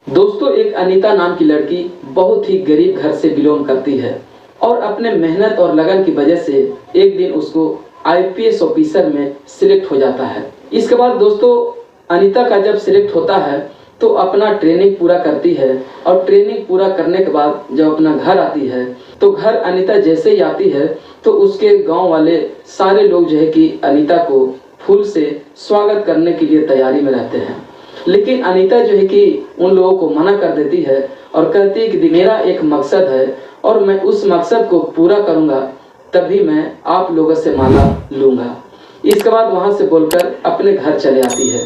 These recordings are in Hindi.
दोस्तों, एक अनीता नाम की लड़की बहुत ही गरीब घर से बिलोंग करती है और अपने मेहनत और लगन की वजह से एक दिन उसको आईपीएस ऑफिसर में सिलेक्ट हो जाता है। इसके बाद दोस्तों, अनीता का जब सिलेक्ट होता है तो अपना ट्रेनिंग पूरा करती है और ट्रेनिंग पूरा करने के बाद जब अपना घर आती है तो घर अनीता जैसे ही आती है तो उसके गांव वाले सारे लोग जो है कि अनीता को फूल से स्वागत करने के लिए तैयारी में रहते हैं। लेकिन अनीता जो है कि उन लोगों को मना कर देती है और कहती है कि मेरा एक मकसद है और मैं उस मकसद को पूरा करूंगा तभी मैं आप लोगों से माला लूंगा। इसके बाद वहां से बोलकर अपने घर चले आती है।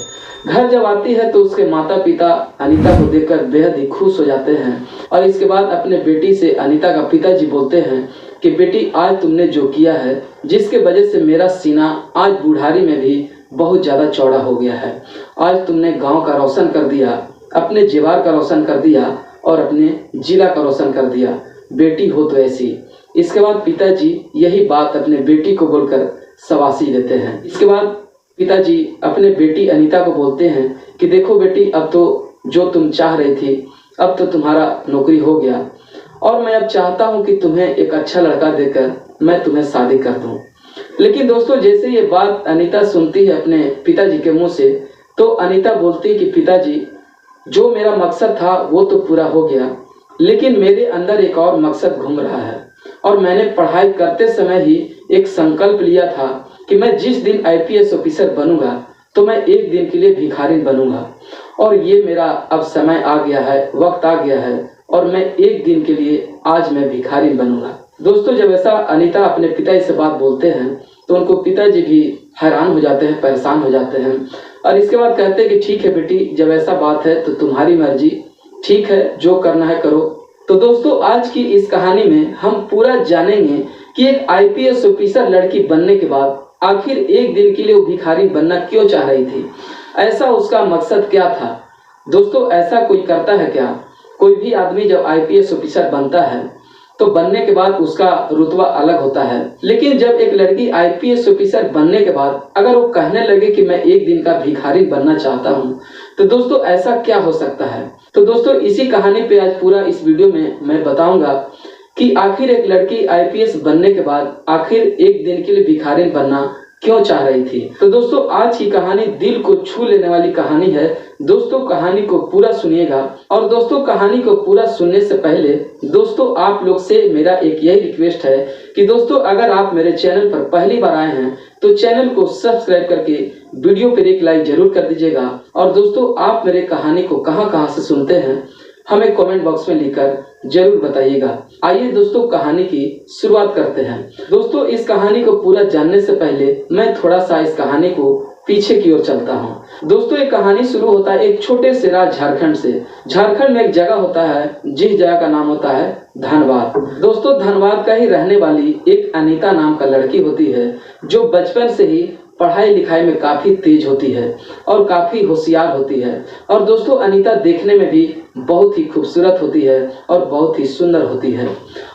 घर जब आती है तो उसके माता पिता अनीता को देखकर बेहद ही खुश हो जाते हैं और इसके बाद अपने बेटी से अनीता का पिताजी बोलते हैं कि बेटी, आज तुमने जो किया है जिसके वजह से मेरा सीना आज बुढ़ारी में भी बहुत ज़्यादा चौड़ा हो गया है। आज तुमने गांव का रोशन कर दिया, अपने जीवार का रोशन कर दिया और अपने जिला का रोशन कर दिया। बेटी हो तो ऐसी। इसके बाद पिताजी यही बात अपने बेटी को बोलकर शाबाशी देते हैं। इसके बाद पिताजी अपने बेटी अनीता को बोलते हैं कि देखो बेटी, अब तो जो तुम चाह रही थी अब तो तुम्हारा नौकरी हो गया और मैं अब चाहता हूँ कि तुम्हें एक अच्छा लड़का देकर मैं तुम्हें शादी कर दूँ। लेकिन दोस्तों, जैसे ये बात अनीता सुनती है अपने पिताजी के मुंह से तो अनीता बोलती है कि पिताजी, जो मेरा मकसद था वो तो पूरा हो गया, लेकिन मेरे अंदर एक और मकसद घूम रहा है और मैंने पढ़ाई करते समय ही एक संकल्प लिया था कि मैं जिस दिन आईपीएस ऑफिसर बनूंगा तो मैं एक दिन के लिए भिखारिन बनूंगा और ये मेरा अब समय आ गया है, वक्त आ गया है और मैं एक दिन के लिए आज मैं भिखारिन बनूंगा। दोस्तों, जब ऐसा अनीता अपने पिताजी से बात बोलते हैं तो उनको पिताजी भी हैरान हो जाते हैं, परेशान हो जाते हैं और इसके बाद कहते हैं कि ठीक है बेटी, जब ऐसा बात है तो तुम्हारी मर्जी, ठीक है, जो करना है करो। तो दोस्तों, आज की इस कहानी में हम पूरा जानेंगे कि एक आईपीएस ऑफिसर लड़की बनने के बाद आखिर एक दिन के लिए वो भिखारी बनना क्यों चाह रही थी, ऐसा उसका मकसद क्या था। दोस्तों, ऐसा कोई करता है क्या? कोई भी आदमी जब आईपीएस ऑफिसर बनता है तो बनने के बाद उसका रुतबा अलग होता है, लेकिन जब एक लड़की आईपीएस ऑफिसर बनने के बाद अगर वो कहने लगे कि मैं एक दिन का भिखारी बनना चाहता हूँ तो दोस्तों ऐसा क्या हो सकता है। तो दोस्तों, इसी कहानी पे आज पूरा इस वीडियो में मैं बताऊंगा कि आखिर एक लड़की आईपीएस बनने के बाद आखिर एक दिन के लिए भिखारी बनना क्यों चाह रही थी। तो दोस्तों, आज की कहानी दिल को छू लेने वाली कहानी है। दोस्तों, कहानी को पूरा सुनिएगा और दोस्तों, कहानी को पूरा सुनने से पहले दोस्तों आप लोग से मेरा एक यही रिक्वेस्ट है कि दोस्तों, अगर आप मेरे चैनल पर पहली बार आए हैं तो चैनल को सब्सक्राइब करके वीडियो पर एक लाइक जरूर कर दीजिएगा और दोस्तों, आप मेरे कहानी को कहां से सुनते हैं हमें कमेंट बॉक्स में लिखकर जरूर बताइएगा। आइए दोस्तों, कहानी की शुरुआत करते हैं। दोस्तों, इस कहानी को पूरा जानने से पहले मैं थोड़ा सा इस कहानी को पीछे की ओर चलता हूँ। दोस्तों, एक कहानी शुरू होता है एक छोटे से राज्य झारखंड से। झारखंड में एक जगह होता है जिस जगह का नाम होता है धनबाद। दोस्तों, धनबाद का ही रहने वाली एक अनीता नाम का लड़की होती है जो बचपन से ही पढ़ाई लिखाई में काफी तेज होती है और काफी होशियार होती है। और दोस्तों, अनीता देखने में भी बहुत ही खूबसूरत होती है और बहुत ही सुंदर होती है।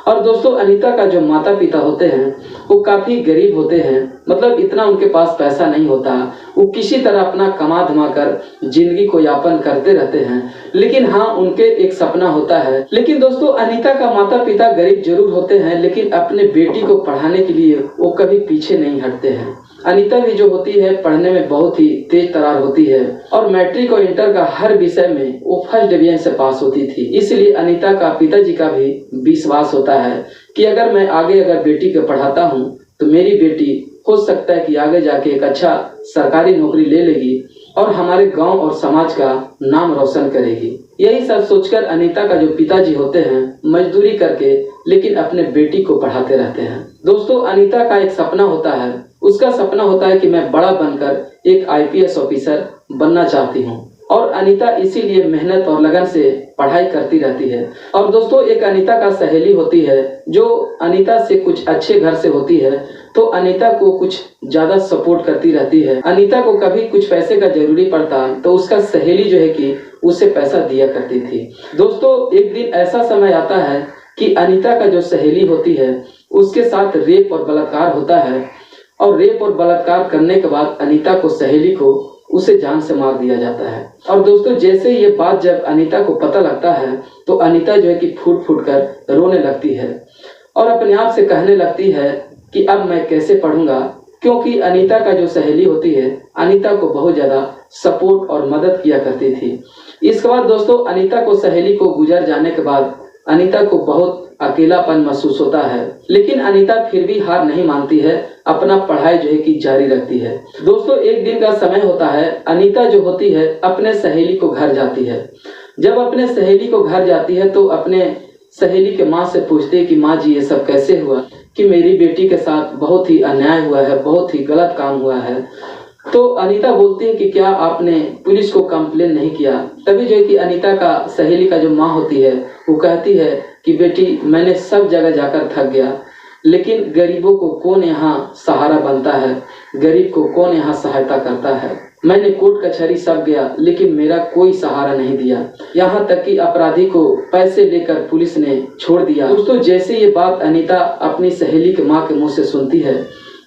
और दोस्तों, अनीता का जो माता पिता होते हैं वो काफी गरीब होते हैं, मतलब इतना उनके पास पैसा नहीं होता। वो किसी तरह अपना कमा धमा कर जिंदगी को यापन करते रहते हैं, लेकिन हाँ, उनके एक सपना होता है। लेकिन दोस्तों, अनीता का माता पिता गरीब जरूर होते हैं लेकिन अपने बेटी को पढ़ाने के लिए वो कभी पीछे नहीं हटते हैं। अनीता भी जो होती है पढ़ने में बहुत ही तेज तरार होती है और मैट्रिक और इंटर का हर विषय में वो फर्स्ट डिवीजन से पास होती थी। इसलिए अनीता का पिताजी का भी विश्वास होता है कि अगर मैं आगे बेटी को पढ़ाता हूँ तो मेरी बेटी हो सकता है कि आगे जाके एक अच्छा सरकारी नौकरी ले लेगी और हमारे गांव और समाज का नाम रोशन करेगी। यही सब सोचकर अनीता का जो पिताजी होते हैं मजदूरी करके लेकिन अपने बेटी को पढ़ाते रहते हैं। दोस्तों, अनीता का एक सपना होता है, उसका सपना होता है कि मैं बड़ा बनकर एक आईपीएस ऑफिसर बनना चाहती हूँ और अनीता इसीलिए मेहनत और लगन से पढ़ाई करती रहती है। और दोस्तों, एक अनीता का सहेली होती है जो अनीता से कुछ अच्छे घर से होती है तो अनीता को कुछ ज्यादा सपोर्ट करती रहती है। अनीता को कभी कुछ पैसे का जरूरी पड़ता तो उसका सहेली जो है कि उसे पैसा दिया करती थी। दोस्तों, एक दिन ऐसा समय आता है कि अनीता का जो सहेली होती है उसके साथ रेप और बलात्कार होता है और रेप और बलात्कार करने के बाद अनीता को सहेली को उसे जान से मार दिया जाता है। और दोस्तों जैसे ये बात जब अनीता को पता लगता है तो अनीता जो है कि फूट फूट कर रोने लगती है और अपने आप से कहने लगती है कि अब मैं कैसे पढ़ूंगा, क्योंकि अनीता का जो सहेली होती है अनीता को बहुत ज़्यादा सपोर्ट और मदद किया करती थी। इसके बाद दोस्तों अनीता को सहेली को गुजर जाने के बाद अनीता को बहुत अकेलापन महसूस होता है, लेकिन अनीता फिर भी हार नहीं मानती है, अपना पढ़ाई जो है कि जारी रखती है। दोस्तों एक दिन का समय होता है, अनीता जो होती है अपने सहेली को घर जाती है। जब अपने सहेली को घर जाती है तो अपने सहेली के माँ से पूछती है कि माँ जी ये सब कैसे हुआ, कि मेरी बेटी के साथ बहुत ही अन्याय हुआ है, बहुत ही गलत काम हुआ है। तो अनीता बोलती है कि क्या आपने पुलिस को कंप्लेन नहीं किया। तभी जो है कि अनीता का सहेली का जो माँ होती है वो कहती है कि बेटी मैंने सब जगह जाकर थक गया, लेकिन गरीबों को कौन यहाँ सहारा बनता है, गरीब को कौन यहाँ सहायता करता है। मैंने कोर्ट कचहरी सब गया लेकिन मेरा कोई सहारा नहीं दिया, यहाँ तक कि अपराधी को पैसे लेकर पुलिस ने छोड़ दिया। दोस्तों जैसे ये बात अनीता अपनी सहेली के माँ के मुंह से सुनती है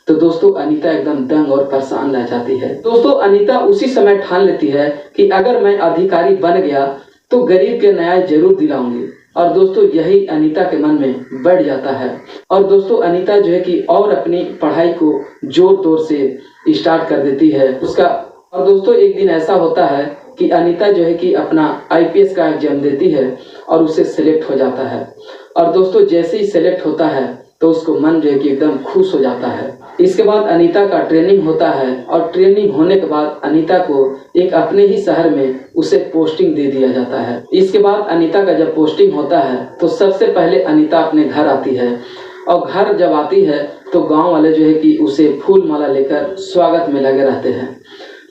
तो दोस्तों अनीता एकदम दंग और परेशान रह जाती है। दोस्तों अनीता उसी समय ठान लेती है कि अगर मैं अधिकारी बन गया तो गरीब के न्याय जरूर दिलाऊंगी। और दोस्तों यही अनीता के मन में बैठ जाता है और दोस्तों अनीता जो है कि और अपनी पढ़ाई को जोर तोर से स्टार्ट कर देती है उसका। और दोस्तों एक दिन ऐसा होता है कि अनीता जो है कि अपना आईपीएस का एग्जाम देती है और उसे सिलेक्ट हो जाता है। और दोस्तों जैसे ही सिलेक्ट होता है तो उसको मन जो है कि एकदम खुश हो जाता है। इसके बाद अनीता का ट्रेनिंग होता है और ट्रेनिंग होने के बाद अनीता को एक अपने ही शहर में उसे पोस्टिंग दे दिया जाता है। इसके बाद अनीता का जब पोस्टिंग होता है तो सबसे पहले अनीता अपने घर आती है और घर जब आती है तो गांव वाले जो है कि उसे फूल माला लेकर स्वागत में लगे रहते हैं।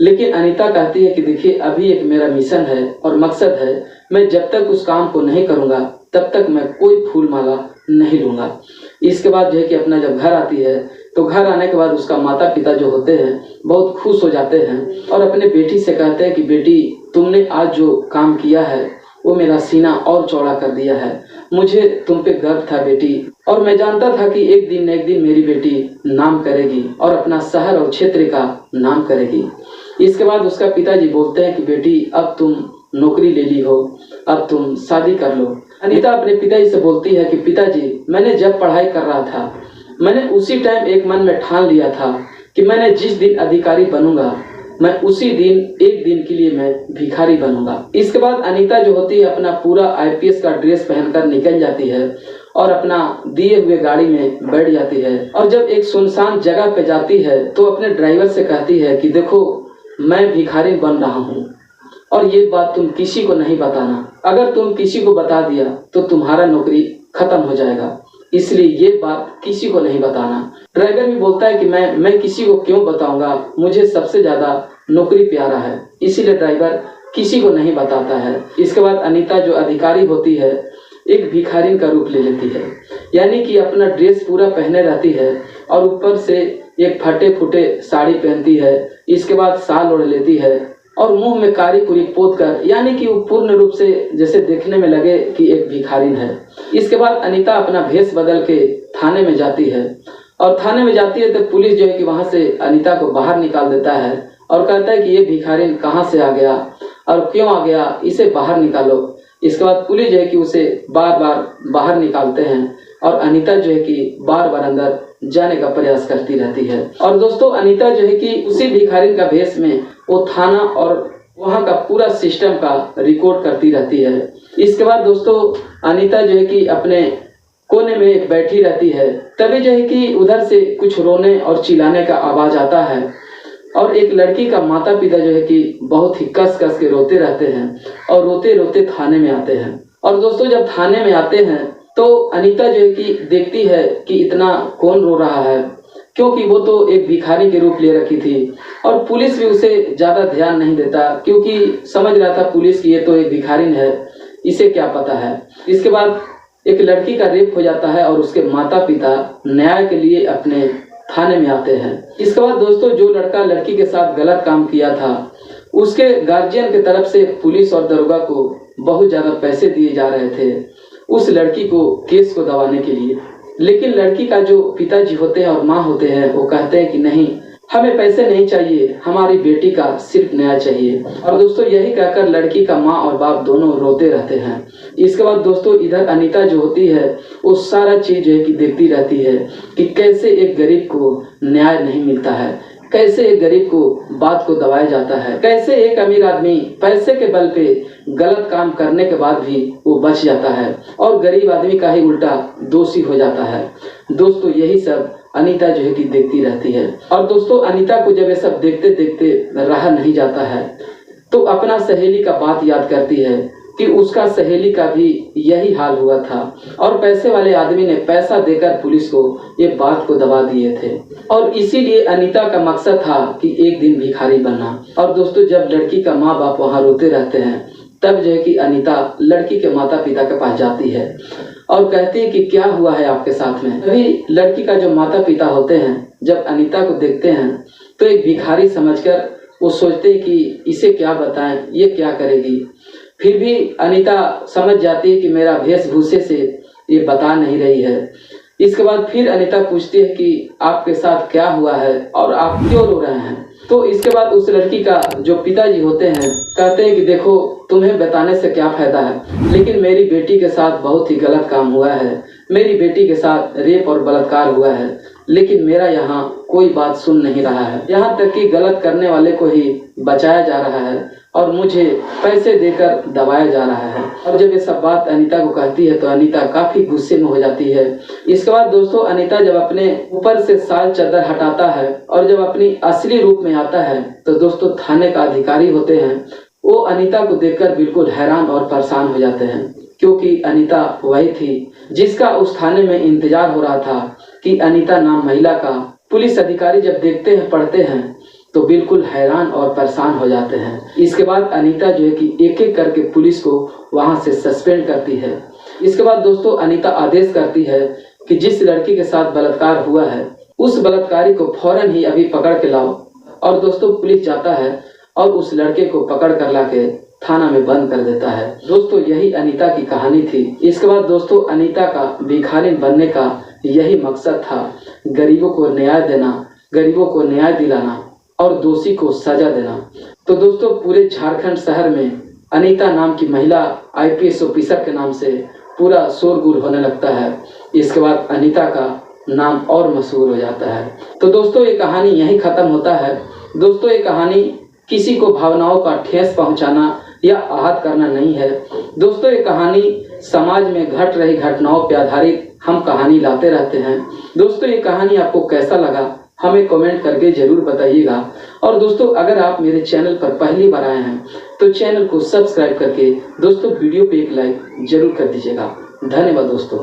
लेकिन अनीता कहती है कि देखिए अभी एक मेरा मिशन है और मकसद है, मैं जब तक उस काम को नहीं करूँगा तब तक मैं कोई फूल माला नहीं लूँगा। इसके बाद जो है कि अपना जब घर आती है तो घर आने के बाद उसका माता पिता जो होते हैं बहुत खुश हो जाते हैं और अपने बेटी से कहते हैं कि बेटी तुमने आज जो काम किया है वो मेरा सीना और चौड़ा कर दिया है, मुझे तुम पे गर्व था बेटी, और मैं जानता था कि एक दिन न एक दिन मेरी बेटी नाम करेगी और अपना शहर और क्षेत्र का नाम करेगी। इसके बाद उसका पिताजी बोलते हैं कि बेटी अब तुम नौकरी ले ली हो, अब तुम शादी कर लो। अनीता अपने पिताजी से बोलती है कि पिताजी मैंने जब पढ़ाई कर रहा था मैंने उसी टाइम एक मन में ठान लिया था कि मैंने जिस दिन अधिकारी बनूंगा मैं उसी दिन एक दिन के लिए मैं भिखारी बनूंगा। इसके बाद अनीता जो होती है अपना पूरा आईपीएस का ड्रेस पहनकर निकल जाती है और अपना दिए हुए गाड़ी में बैठ जाती है और जब एक सुनसान जगह पे जाती है तो अपने ड्राइवर से कहती है कि देखो मैं भिखारी बन रहा हूँ और ये बात तुम किसी को नहीं बताना, अगर तुम किसी को बता दिया तो तुम्हारा नौकरी खत्म हो जाएगा, इसलिए ये बात किसी को नहीं बताना। ड्राइवर भी बोलता है कि मैं किसी को क्यों बताऊंगा, मुझे सबसे ज्यादा नौकरी प्यारा है, इसीलिए ड्राइवर किसी को नहीं बताता है। इसके बाद अनीता जो अधिकारी होती है एक भिखारिन का रूप ले लेती है, यानी कि अपना ड्रेस पूरा पहने रहती है और ऊपर से एक फटे फुटे साड़ी पहनती है। इसके बाद साल ओढ़ लेती है और मुंह में कारी कुरी पोत कर, यानी कि वो पूर्ण रूप से जैसे देखने में लगे कि एक भिखारिन है। इसके बाद अनीता अपना भेष बदल के थाने में जाती है और थाने में जाती है तो पुलिस जो है कि वहां से अनीता को बाहर निकाल देता है और कहता है कि ये भिखारिन कहाँ से आ गया और क्यों आ गया, इसे बाहर निकालो। इसके बाद पुलिस जो है कि उसे बार बार बाहर निकालते हैं और अनीता जो है कि बार बार अंदर जाने का प्रयास करती रहती है। और दोस्तों अनीता जो है कि उसी भिखारिन का भेष में वो थाना और वहाँ का पूरा सिस्टम का रिकॉर्ड करती रहती है। इसके बाद दोस्तों अनीता जो है कि अपने कोने में बैठी रहती है, तभी जो है कि उधर से कुछ रोने और चिल्लाने का आवाज आता है और एक लड़की का माता पिता जो है कि बहुत ही कस कस के रोते रहते हैं और रोते रोते थाने में आते हैं। और दोस्तों जब थाने में आते हैं तो अनीता जो है कि देखती है कि इतना कौन रो रहा है, क्योंकि वो तो एक भिखारी के रूप ले रखी थी और पुलिस भी उसे ज्यादा ध्यान नहीं देता क्योंकि समझ रहा था पुलिस की ये तो एक भिखारिन है, इसे क्या पता है। इसके बाद एक लड़की का रेप हो जाता है और उसके माता पिता न्याय के लिए अपने थाने में आते हैं। इसके बाद दोस्तों जो लड़का लड़की के साथ गलत काम किया था उसके गार्जियन की तरफ से पुलिस और दरोगा को बहुत ज्यादा पैसे दिए जा रहे थे उस लड़की को केस को दबाने के लिए, लेकिन लड़की का जो पिताजी होते हैं और माँ होते हैं वो कहते हैं कि नहीं, हमें पैसे नहीं चाहिए, हमारी बेटी का सिर्फ न्याय चाहिए। और दोस्तों यही कहकर लड़की का माँ और बाप दोनों रोते रहते हैं। इसके बाद दोस्तों इधर अनीता जो होती है वो सारा चीज जो है कि देखती रहती है कि कैसे एक गरीब को न्याय नहीं मिलता है, कैसे एक गरीब को बात को दबाया जाता है, कैसे एक अमीर आदमी पैसे के बल पे गलत काम करने के बाद भी वो बच जाता है और गरीब आदमी का ही उल्टा दोषी हो जाता है। दोस्तों यही सब अनीता जो है कि देखती रहती है। और दोस्तों अनीता को जब ये सब देखते देखते रहा नहीं जाता है तो अपना सहेली का बात याद करती है कि उसका सहेली का भी यही हाल हुआ था और पैसे वाले आदमी ने पैसा देकर पुलिस को ये बात को दबा दिए थे और इसीलिए अनीता का मकसद था कि एक दिन भिखारी बनना। और दोस्तों जब लड़की का माँ बाप वहाँ रोते रहते हैं तब जो है कि अनीता लड़की के माता पिता के पास जाती है और कहती है कि क्या हुआ है आपके साथ में। तभी लड़की का जो माता पिता होते हैं जब अनीता को देखते हैं तो एक भिखारी समझकर वो सोचते हैं कि इसे क्या बताएं, ये क्या करेगी। फिर भी अनीता समझ जाती है कि मेरा वेशभूषे से ये बता नहीं रही है। इसके बाद फिर अनीता पूछती है कि आपके साथ क्या हुआ है और आप क्यों रो रहे हैं। तो इसके बाद उस लड़की का जो पिताजी होते हैं कहते हैं कि देखो तुम्हें बताने से क्या फायदा है, लेकिन मेरी बेटी के साथ बहुत ही गलत काम हुआ है, मेरी बेटी के साथ रेप और बलात्कार हुआ है, लेकिन मेरा यहाँ कोई बात सुन नहीं रहा है। यहाँ तक कि गलत करने वाले को ही बचाया जा रहा है और मुझे पैसे देकर दबाया जा रहा है। और जब ये सब बात अनीता को कहती है तो अनीता काफी गुस्से में हो जाती है। इसके बाद दोस्तों अनीता जब अपने ऊपर से साल चादर हटाता है और जब अपनी असली रूप में आता है तो दोस्तों थाने का अधिकारी होते हैं वो अनीता को देखकर बिल्कुल हैरान और परेशान हो जाते हैं, क्योंकि अनीता वही थी जिसका उस थाने में इंतजार हो रहा था कि अनीता नाम महिला का पुलिस अधिकारी जब देखते हैं पढ़ते हैं तो बिल्कुल हैरान और परेशान हो जाते हैं। इसके बाद अनीता जो है कि एक एक करके पुलिस को वहां से सस्पेंड करती है। इसके बाद दोस्तों अनीता आदेश करती है कि जिस लड़की के साथ बलात्कार हुआ है उस बलात्कारी को फौरन ही अभी पकड़ के लाओ। और दोस्तों पुलिस जाता है और उस लड़के को पकड़ कर लाके थाना में बंद कर देता है। दोस्तों यही अनीता की कहानी थी। इसके बाद दोस्तों अनीता का भिखारी बनने का यही मकसद था, गरीबों को न्याय देना, गरीबों को न्याय दिलाना और दोषी को सजा देना। तो दोस्तों पूरे झारखंड शहर में अनीता नाम की महिला IPS ऑफिसर के नाम से पूरा शोरगुल होने लगता है। इसके बाद अनीता का नाम और मशहूर हो जाता है। तो दोस्तों ये कहानी यहीं खत्म होता है। दोस्तों ये कहानी किसी को भावनाओं का ठेस पहुंचाना या आहत करना नहीं है। दोस्तों ये कहानी समाज में घट रही घटनाओं पर आधारित हम कहानी लाते रहते हैं। दोस्तों ये कहानी आपको कैसा लगा हमें कमेंट करके जरूर बताइएगा। और दोस्तों अगर आप मेरे चैनल पर पहली बार आए हैं तो चैनल को सब्सक्राइब करके दोस्तों वीडियो पे एक लाइक जरूर कर दीजिएगा। धन्यवाद दोस्तों।